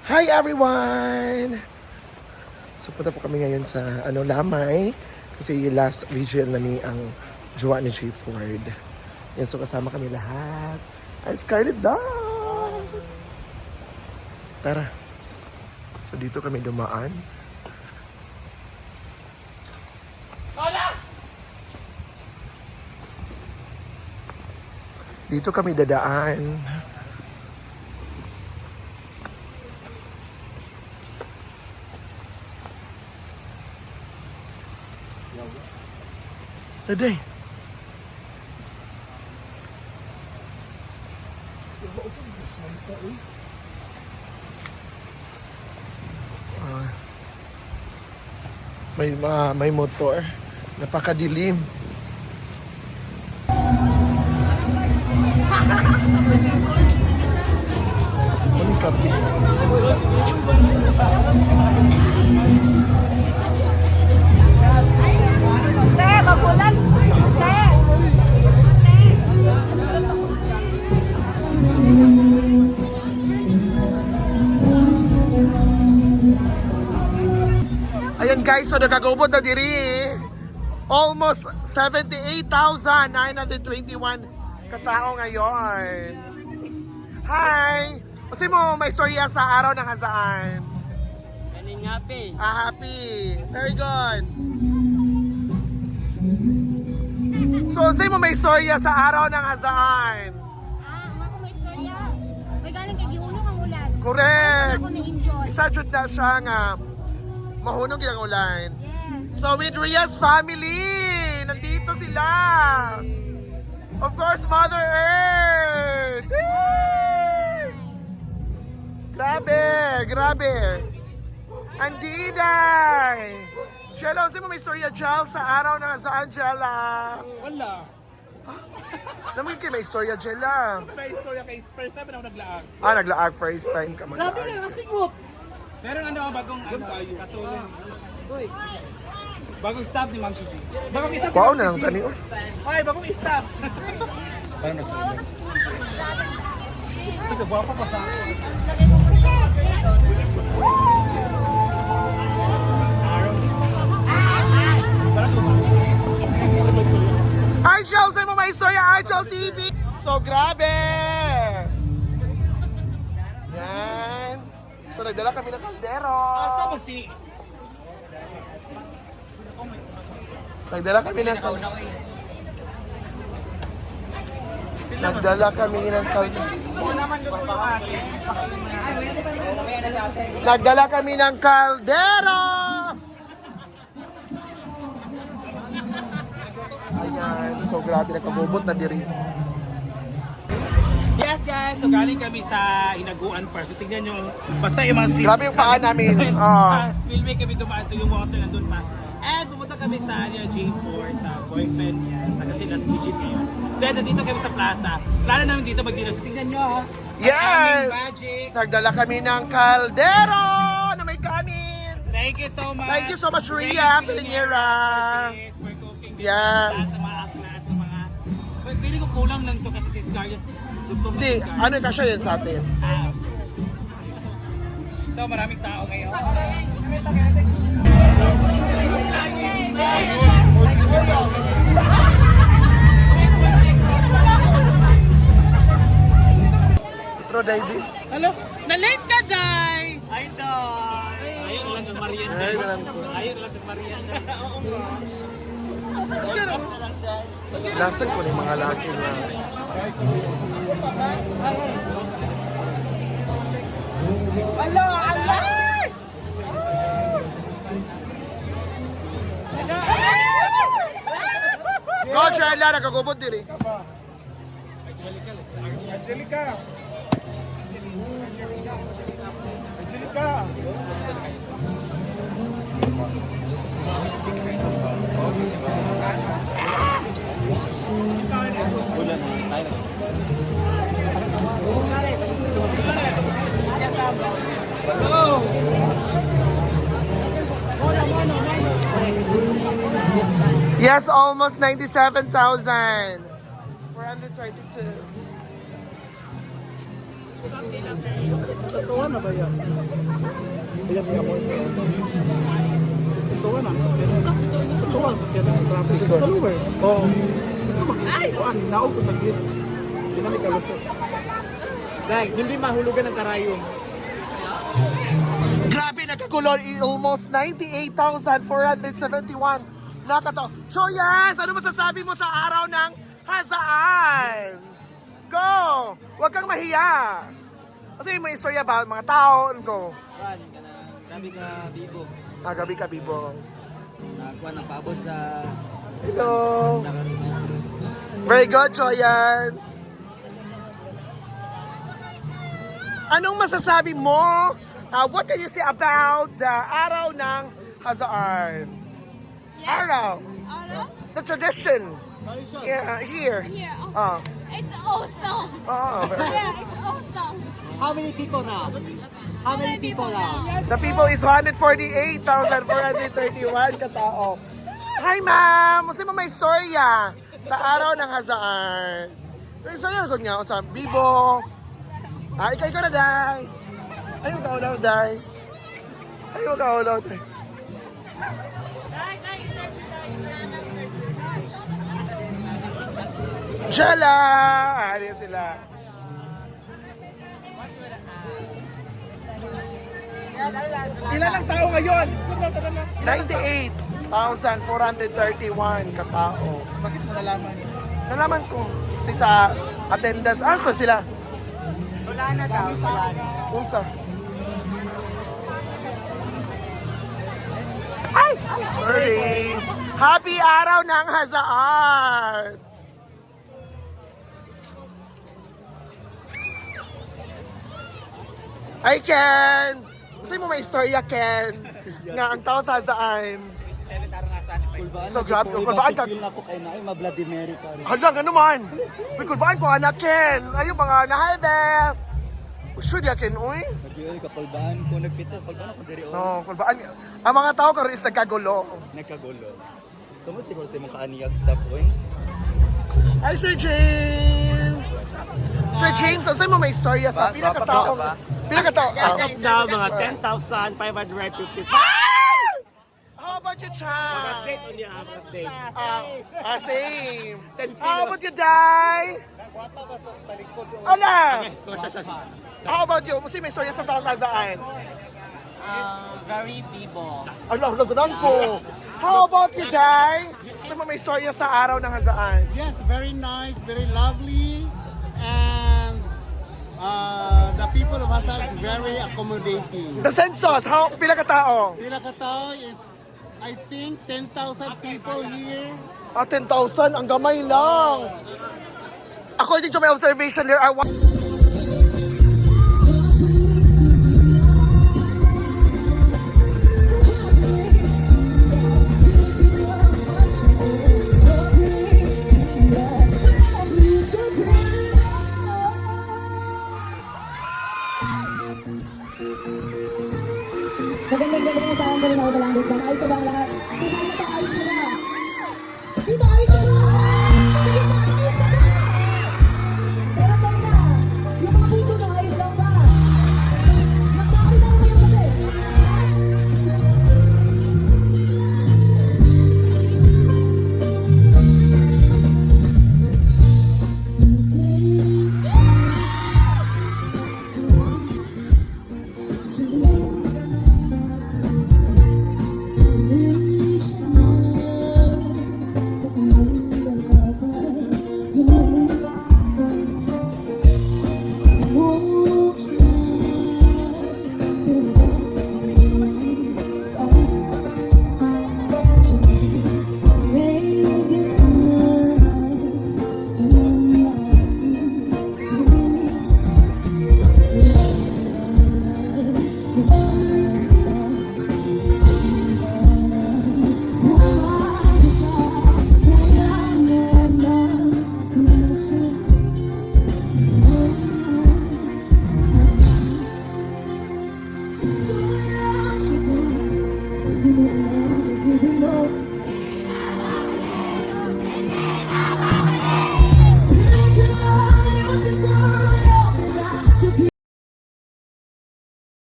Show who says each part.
Speaker 1: Hi everyone! So punta po kami ngayon sa Lamay kasi last vigil na ni ang jowa ni J. Ford. Yan, so kasama kami lahat. Ay, Scarlett Dog! Tara. So dito kami dumaan. Dito kami dadaan. Daday. May motor. Napakadilim. Ano kape?
Speaker 2: Magulan.
Speaker 1: Ayan guys, so nagagubod na diri. Almost 78,921 katao ngayon. Hi! Kasi mo may storya sa araw ng hazaan.
Speaker 3: Galing happy.
Speaker 1: Happy. Very good. So, say mo may storya sa araw ng hazaan.
Speaker 2: Ako may istorya. May galing kay giulong ang ulan.
Speaker 1: Correct.
Speaker 2: Ako na-enjoy.
Speaker 1: Isa jud na siya nga mahunong ginang ulan.
Speaker 2: Yes.
Speaker 1: So with Ria's family, nandito sila. Of course, Mother Earth. Yay! Grabe, grabe. Andiday. Jella, sino may storya Jel sa araw na sa Angela?
Speaker 3: Wala.
Speaker 1: Naman kayo may storya Jella.
Speaker 3: May istorya kay first time na ako naglaag.
Speaker 1: Naglaag first time ka maglaag.
Speaker 3: nasigot. Meron bagong katulong. Uy. Bagong staff ni Ma'am Gigi. Bagong staff.
Speaker 1: Wow na lang tani.
Speaker 3: Ay, bagong staff. Parang nasulit. Ito, buha pa sa
Speaker 1: Archel, sa'yo mo may istorya, Archel TV. So, grabe. Yan. So, nagdala kami ng kaldero.
Speaker 3: Asa ba si...
Speaker 1: Nagdala kami ng kaldero. Nagdala kami ng kaldero. Nagdala kami ng kaldero. Ayan. So, grabe. Nagkabubot na diri.
Speaker 3: Yes guys, so galing kami sa Hinaguan first. So tignan nyo, basta yung mga sleep.
Speaker 1: Grabe yung paa namin.
Speaker 3: Spillway kami dumaan, so yung water nandun pa. And pumunta kami sa area J4, sa boyfriend niya. Taga sila si Eugene ngayon. Then nandito kami sa plaza. Plano namin dito mag-dinner. So tignan nyo ha.
Speaker 1: Yes!
Speaker 3: Magic.
Speaker 1: Nagdala kami ng kaldero na may kanin.
Speaker 3: Thank you so much.
Speaker 1: Thank you so much,
Speaker 3: Thank
Speaker 1: Rhea
Speaker 3: you,
Speaker 1: Filinera.
Speaker 3: Yes, for cooking.
Speaker 1: Yes.
Speaker 3: Lahat ng mga aklat, ng mga... Feeling ko kulang lang to kasi si Scarlett. Dugtong na
Speaker 1: Hindi,
Speaker 3: si Scarlett.
Speaker 1: ano kasya yan sa atin?
Speaker 3: So maraming tao ngayon.
Speaker 1: Petro David.
Speaker 3: Hello? Na-late ka, Jai! Ay, Dai! Ayaw na lang kang Marianda.
Speaker 1: Ay, na lang ko.
Speaker 3: Ayaw na lang kang Marianda.
Speaker 1: Lasan ko na yung mga laki na.
Speaker 3: Hello! Hello!
Speaker 1: Go, Chela, nagkagubot diri.
Speaker 3: Angelica! Angelica!
Speaker 1: Yes, almost 97,000. 432.
Speaker 4: Tatuan na ba yan? Ilan niya mo sa tatuan na. Tatuan sa kaya ng traffic. Sa lower. Oo. Ay! Naog ko sa gate. Hindi na may kalusot. Like, hindi mahulugan ng karayong.
Speaker 1: Grabe, nagkagulo. Almost 98,471. Nakato. So yes, ano masasabi mo sa araw ng Hazaan? Go! Huwag kang mahiya. Kasi may istorya ba mga tao? Go.
Speaker 4: Gabi ka, Bibo.
Speaker 1: Gabi ka, Bibo.
Speaker 4: Nagkuha ng pabot sa...
Speaker 1: Hello. Very good, Choyan. Anong masasabi mo? What can you say about the araw ng Hazaan? Araw.
Speaker 2: Ara?
Speaker 1: The tradition. Yeah, here.
Speaker 2: Here.
Speaker 1: Oh.
Speaker 2: Oh. It's awesome.
Speaker 1: Oh, very good.
Speaker 2: Yeah, it's awesome.
Speaker 4: How many people now? How many people now?
Speaker 1: The people is 148,431 katao. Hi, ma'am! Kasi mo may istorya sa araw ng Hazaan. May istorya ko nga sa Bibo. Ikaw na, Day. Ayaw ka ulaw, Day. Ayaw ka ulaw, Day. Jala! Ayan sila. Ilan ang tao ngayon? 98,431 katao.
Speaker 4: Bakit mo nalaman?
Speaker 1: Nalaman ko. Kasi sa attendance. Ito sila.
Speaker 4: Wala na daw. Wala na.
Speaker 1: Unsa? Ay! Sorry. Happy araw ng Hazaan! Ay, Ken! Kasi mo may istorya, Ken. Nga ang tao sa Hazaan. So, grabe. Kulbaan ka.
Speaker 4: Feel na ko kay na ay ma-Vladimir ka rin.
Speaker 1: Hala, nga naman. May kulbaan ko, anak, Ken. Ayun, mga nahay, Beb. Sure, ya, Ken, uy.
Speaker 4: Nagyoy ka kulbaan ko nagpito. Kulbaan ako diri o.
Speaker 1: No, kulbaan. Ang mga tao karon is nagkagulo.
Speaker 4: Nagkagulo. Kamu siguro sa mga kaaniyag stop oy.
Speaker 1: Hi, Sir James! Sir James, saan mo may istorya sa pinakatao? Pinakatao.
Speaker 3: As of now, mga 10,555.
Speaker 1: How about you, Chan?
Speaker 3: Update on your update.
Speaker 1: Same. How about you, Dai? Ala! How about you? Kasi may istorya sa tao sa Hazaan.
Speaker 5: Very Bibo.
Speaker 1: Ala, laganan ko. How about you, Dai? Saan mo may istorya sa araw ng Hazaan?
Speaker 6: Yes, very nice, very lovely, and the people of Hassan is very accommodating.
Speaker 1: The census, pila ka tao?
Speaker 6: Pilakatao is, I think, 10,000 people here.
Speaker 1: 10,000, ang gamay lang. According to my observation, there are
Speaker 7: Magandang gabi na sa akin ko rin ako Balandes Bang. Ayos na ba ang lahat? So sa inyo to, ayos mo na. Dito, ayos mo na. Sa gitna, ayos mo na. Pero teka, yung mga puso na ayos lang ba? Nakakita naman yung gabi. You